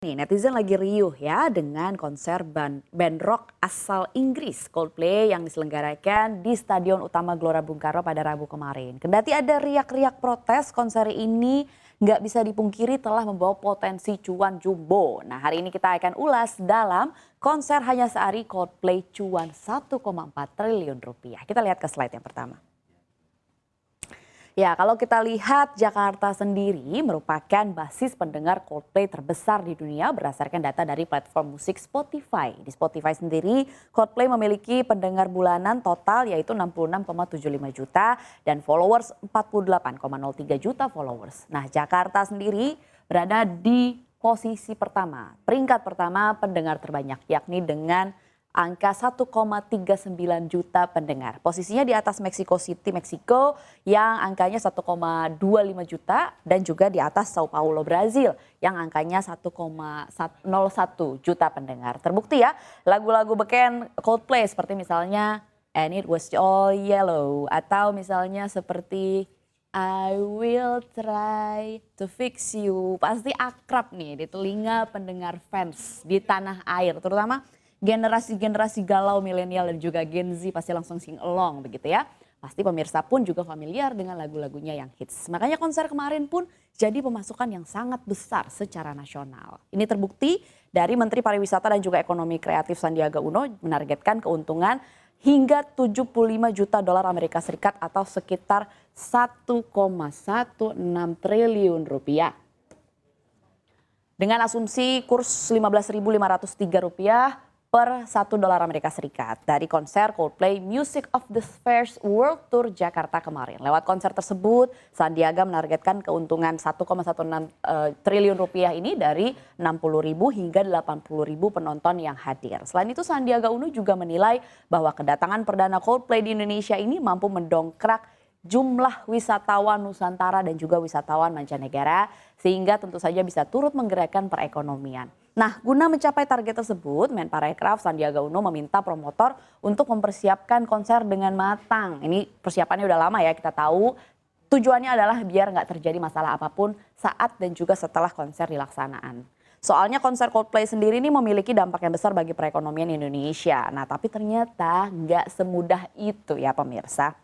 Nih, netizen lagi riuh ya dengan konser band rock asal Inggris Coldplay yang diselenggarakan di Stadion Utama Gelora Bung Karno pada Rabu kemarin. Kendati ada riak-riak protes, konser ini nggak bisa dipungkiri telah membawa potensi cuan jumbo. Nah, hari ini kita akan ulas dalam konser hanya sehari Coldplay cuan 1,4 triliun rupiah. Kita lihat ke slide yang pertama. Ya, kalau kita lihat Jakarta sendiri merupakan basis pendengar Coldplay terbesar di dunia berdasarkan data dari platform musik Spotify. Di Spotify sendiri, Coldplay memiliki pendengar bulanan total yaitu 66,75 juta dan followers 48,03 juta followers. Nah, Jakarta sendiri berada di posisi pertama, peringkat pertama pendengar terbanyak yakni dengan angka 1,39 juta pendengar. Posisinya di atas Mexico City, Meksiko yang angkanya 1,25 juta dan juga di atas Sao Paulo, Brazil yang angkanya 1,01 juta pendengar. Terbukti ya, lagu-lagu beken Coldplay seperti misalnya And It Was All Yellow atau misalnya seperti I Will Try to Fix You. Pasti akrab nih di telinga pendengar fans di tanah air, terutama generasi-generasi galau milenial dan juga Gen Z pasti langsung sing along begitu ya. Pasti pemirsa pun juga familiar dengan lagu-lagunya yang hits. Makanya konser kemarin pun jadi pemasukan yang sangat besar secara nasional. Ini terbukti dari Menteri Pariwisata dan juga Ekonomi Kreatif Sandiaga Uno menargetkan keuntungan hingga 75 juta dolar Amerika Serikat atau sekitar 1,16 triliun rupiah. Dengan asumsi kurs 15.503 rupiah per 1 dolar Amerika Serikat dari konser Coldplay Music of the Spheres World Tour Jakarta kemarin. Lewat konser tersebut, Sandiaga menargetkan keuntungan 1,16 triliun rupiah ini dari 60.000 hingga 80.000 penonton yang hadir. Selain itu, Sandiaga Uno juga menilai bahwa kedatangan perdana Coldplay di Indonesia ini mampu mendongkrak jumlah wisatawan Nusantara dan juga wisatawan mancanegara sehingga tentu saja bisa turut menggerakkan perekonomian. Nah, guna mencapai target tersebut, Menparekraf Sandiaga Uno meminta promotor untuk mempersiapkan konser dengan matang. Ini persiapannya udah lama ya, kita tahu. Tujuannya adalah biar nggak terjadi masalah apapun saat dan juga setelah konser dilaksanaan. Soalnya konser Coldplay sendiri ini memiliki dampak yang besar bagi perekonomian Indonesia. Nah, tapi ternyata nggak semudah itu ya pemirsa.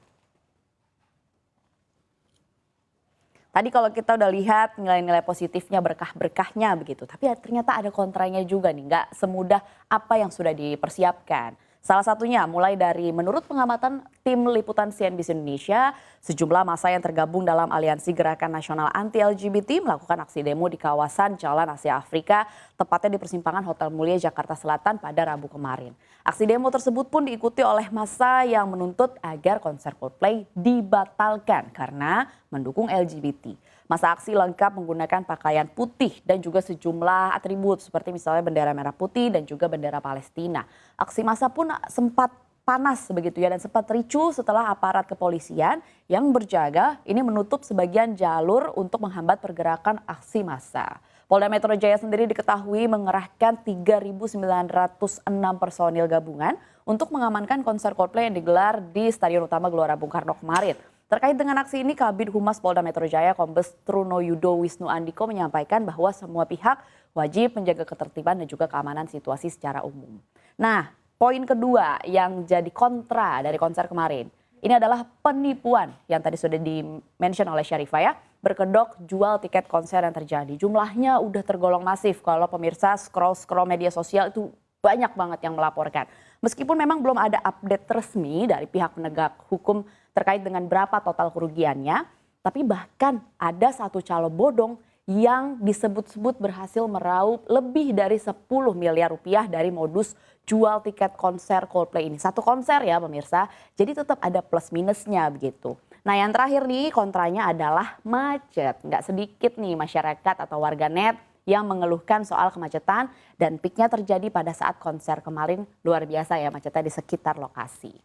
Tadi kalau kita udah lihat nilai-nilai positifnya, berkah-berkahnya begitu. Tapi ternyata ada kontranya juga nih, nggak semudah apa yang sudah dipersiapkan. Salah satunya mulai dari menurut pengamatan tim liputan CNBC Indonesia, sejumlah massa yang tergabung dalam Aliansi Gerakan Nasional Anti-LGBT melakukan aksi demo di kawasan Jalan Asia Afrika, tepatnya di persimpangan Hotel Mulia Jakarta Selatan pada Rabu kemarin. Aksi demo tersebut pun diikuti oleh massa yang menuntut agar konser Coldplay dibatalkan karena mendukung LGBT. Masa aksi lengkap menggunakan pakaian putih dan juga sejumlah atribut seperti misalnya bendera merah putih dan juga bendera Palestina. Aksi massa pun sempat panas begitu ya dan sempat ricuh setelah aparat kepolisian yang berjaga ini menutup sebagian jalur untuk menghambat pergerakan aksi massa. Polda Metro Jaya sendiri diketahui mengerahkan 3.906 personil gabungan untuk mengamankan konser Coldplay yang digelar di Stadion Utama Gelora Bung Karno kemarin. Terkait dengan aksi ini, Kabid Humas Polda Metro Jaya Kombes Truno Yudo Wisnu Andiko menyampaikan bahwa semua pihak wajib menjaga ketertiban dan juga keamanan situasi secara umum. Nah, poin kedua yang jadi kontra dari konser kemarin, ini adalah penipuan yang tadi sudah di-mention oleh Syarifah ya, berkedok jual tiket konser yang terjadi. Jumlahnya udah tergolong masif kalau pemirsa scroll media sosial itu banyak banget yang melaporkan. Meskipun memang belum ada update resmi dari pihak penegak hukum terkait dengan berapa total kerugiannya, tapi bahkan ada satu calo bodong yang disebut-sebut berhasil meraup lebih dari 10 miliar rupiah dari modus jual tiket konser Coldplay ini. Satu konser ya pemirsa, jadi tetap ada plus minusnya begitu. Nah yang terakhir nih kontranya adalah macet. Nggak sedikit nih masyarakat atau warganet yang mengeluhkan soal kemacetan dan piknya terjadi pada saat konser kemarin luar biasa ya macetnya di sekitar lokasi.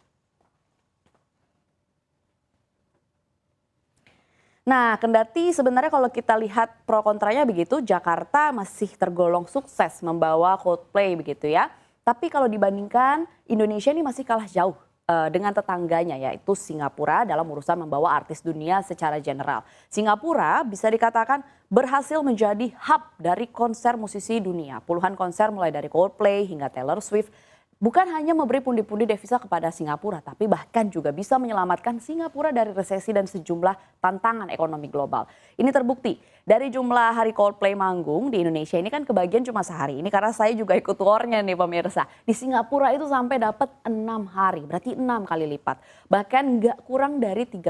Nah, kendati sebenarnya kalau kita lihat pro kontranya begitu, Jakarta masih tergolong sukses membawa Coldplay begitu ya. Tapi kalau dibandingkan Indonesia ini masih kalah jauh dengan tetangganya yaitu Singapura dalam urusan membawa artis dunia secara general. Singapura bisa dikatakan berhasil menjadi hub dari konser musisi dunia. Puluhan konser mulai dari Coldplay hingga Taylor Swift bukan hanya memberi pundi-pundi devisa kepada Singapura, tapi bahkan juga bisa menyelamatkan Singapura dari resesi dan sejumlah tantangan ekonomi global. Ini terbukti dari jumlah hari Coldplay manggung di Indonesia ini kan kebagian cuma sehari. Ini karena saya juga ikut tournya nih pemirsa. Di Singapura itu sampai dapat 6 hari, berarti 6 kali lipat. Bahkan nggak kurang dari 33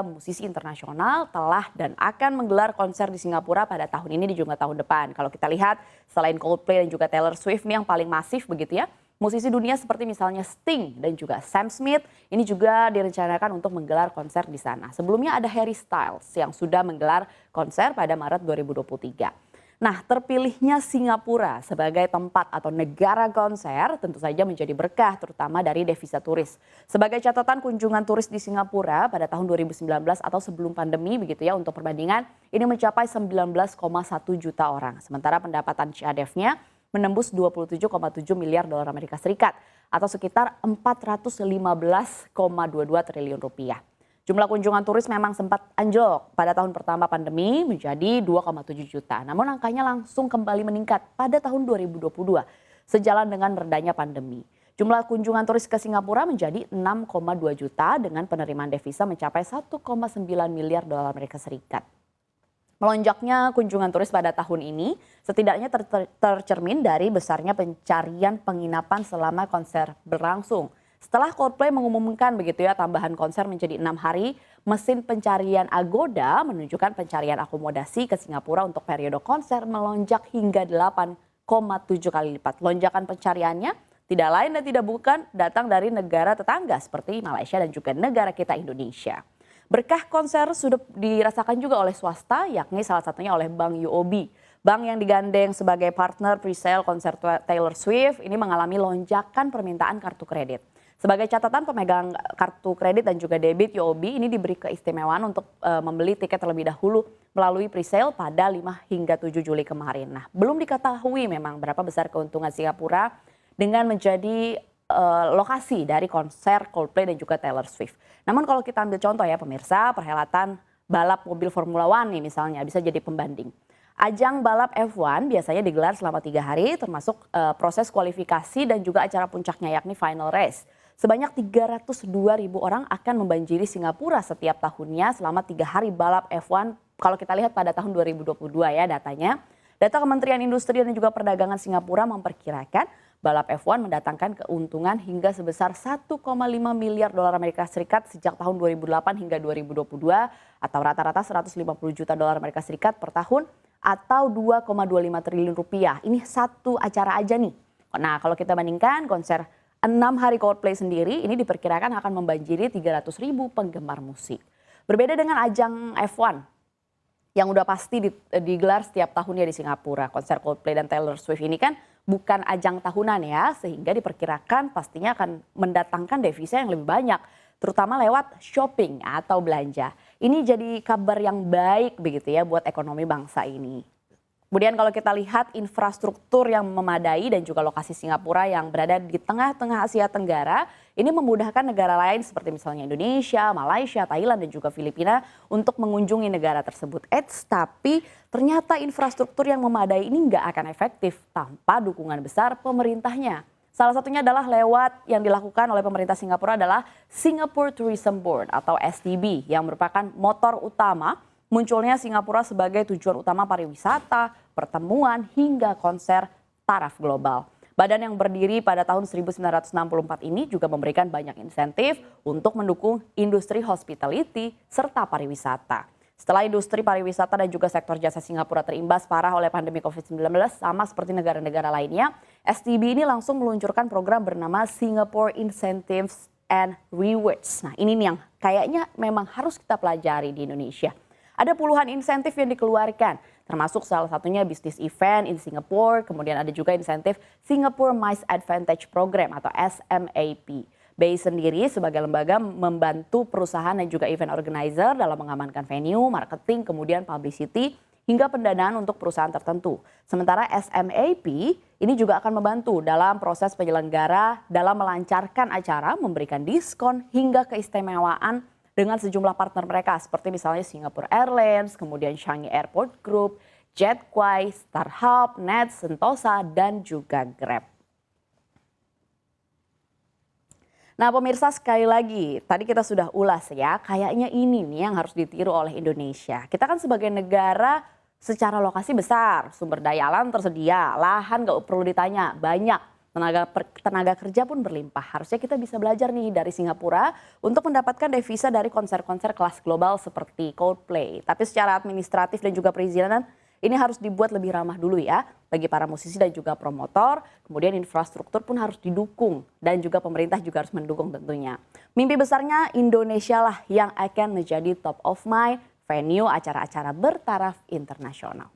musisi internasional telah dan akan menggelar konser di Singapura pada tahun ini dan juga tahun depan. Kalau kita lihat selain Coldplay dan juga Taylor Swift nih yang paling masif begitu ya. Musisi dunia seperti misalnya Sting dan juga Sam Smith ini juga direncanakan untuk menggelar konser di sana. Sebelumnya ada Harry Styles yang sudah menggelar konser pada Maret 2023. Nah, terpilihnya Singapura sebagai tempat atau negara konser tentu saja menjadi berkah terutama dari devisa turis. Sebagai catatan kunjungan turis di Singapura pada tahun 2019 atau sebelum pandemi begitu ya untuk perbandingan ini mencapai 19,1 juta orang. Sementara pendapatan CADF-nya menembus 27,7 miliar dolar Amerika Serikat atau sekitar 415,22 triliun rupiah. Jumlah kunjungan turis memang sempat anjlok pada tahun pertama pandemi menjadi 2,7 juta. Namun angkanya langsung kembali meningkat pada tahun 2022 sejalan dengan redanya pandemi. Jumlah kunjungan turis ke Singapura menjadi 6,2 juta dengan penerimaan devisa mencapai 1,9 miliar dolar Amerika Serikat. Melonjaknya kunjungan turis pada tahun ini setidaknya tercermin dari besarnya pencarian penginapan selama konser berlangsung. Setelah Coldplay mengumumkan begitu ya tambahan konser menjadi 6 hari, mesin pencarian Agoda menunjukkan pencarian akomodasi ke Singapura untuk periode konser melonjak hingga 8,7 kali lipat. Lonjakan pencariannya tidak lain dan tidak bukan datang dari negara tetangga seperti Malaysia dan juga negara kita Indonesia. Berkah konser sudah dirasakan juga oleh swasta, yakni salah satunya oleh Bank UOB. Bank yang digandeng sebagai partner presale konser Taylor Swift ini mengalami lonjakan permintaan kartu kredit. Sebagai catatan, pemegang kartu kredit dan juga debit UOB ini diberi keistimewaan untuk membeli tiket terlebih dahulu melalui presale pada 5 hingga 7 Juli kemarin. Nah, belum diketahui memang berapa besar keuntungan Singapura dengan menjadi lokasi dari konser Coldplay dan juga Taylor Swift. Namun kalau kita ambil contoh ya pemirsa, perhelatan balap mobil Formula One nih misalnya bisa jadi pembanding. Ajang balap F1 biasanya digelar selama 3 hari termasuk proses kualifikasi dan juga acara puncaknya yakni final race. Sebanyak 302.000 orang akan membanjiri Singapura setiap tahunnya selama 3 hari balap F1 kalau kita lihat pada tahun 2022 ya datanya. Data Kementerian Industri dan juga Perdagangan Singapura memperkirakan balap F1 mendatangkan keuntungan hingga sebesar 1,5 miliar dolar Amerika Serikat sejak tahun 2008 hingga 2022 atau rata-rata 150 juta dolar Amerika Serikat per tahun atau 2,25 triliun rupiah. Ini satu acara aja nih. Nah kalau kita bandingkan konser 6 hari Coldplay sendiri ini diperkirakan akan membanjiri 300.000 penggemar musik. Berbeda dengan ajang F1 yang udah pasti digelar setiap tahunnya di Singapura. Konser Coldplay dan Taylor Swift ini kan bukan ajang tahunan ya, sehingga diperkirakan pastinya akan mendatangkan devisa yang lebih banyak, terutama lewat shopping atau belanja. Ini jadi kabar yang baik begitu ya buat ekonomi bangsa ini. Kemudian kalau kita lihat infrastruktur yang memadai dan juga lokasi Singapura yang berada di tengah-tengah Asia Tenggara, ini memudahkan negara lain seperti misalnya Indonesia, Malaysia, Thailand dan juga Filipina untuk mengunjungi negara tersebut. Tapi ternyata infrastruktur yang memadai ini nggak akan efektif tanpa dukungan besar pemerintahnya. Salah satunya adalah lewat yang dilakukan oleh pemerintah Singapura adalah Singapore Tourism Board atau STB yang merupakan motor utama munculnya Singapura sebagai tujuan utama pariwisata, pertemuan, hingga konser taraf global. Badan yang berdiri pada tahun 1964 ini juga memberikan banyak insentif untuk mendukung industri hospitality serta pariwisata. Setelah industri pariwisata dan juga sektor jasa Singapura terimbas parah oleh pandemi COVID-19 sama seperti negara-negara lainnya, STB ini langsung meluncurkan program bernama Singapore Incentives and Rewards. Nah ini nih yang kayaknya memang harus kita pelajari di Indonesia. Ada puluhan insentif yang dikeluarkan, termasuk salah satunya bisnis event in Singapore, kemudian ada juga insentif Singapore MICE Advantage Program atau SMAP. BEI sendiri sebagai lembaga membantu perusahaan dan juga event organizer dalam mengamankan venue, marketing, kemudian publicity hingga pendanaan untuk perusahaan tertentu. Sementara SMAP ini juga akan membantu dalam proses penyelenggara dalam melancarkan acara, memberikan diskon hingga keistimewaan dengan sejumlah partner mereka seperti misalnya Singapore Airlines, kemudian Changi Airport Group, Jetquay, Starhub, Nets, Sentosa, dan juga Grab. Nah pemirsa sekali lagi, tadi kita sudah ulas ya, kayaknya ini nih yang harus ditiru oleh Indonesia. Kita kan sebagai negara secara lokasi besar, sumber daya alam tersedia, lahan gak perlu ditanya, banyak. Tenaga kerja pun berlimpah. Harusnya kita bisa belajar nih dari Singapura untuk mendapatkan devisa dari konser-konser kelas global seperti Coldplay. Tapi secara administratif dan juga perizinan, ini harus dibuat lebih ramah dulu ya bagi para musisi dan juga promotor. Kemudian infrastruktur pun harus didukung dan juga pemerintah juga harus mendukung tentunya. Mimpi besarnya Indonesia lah yang akan menjadi top of mind venue acara-acara bertaraf internasional.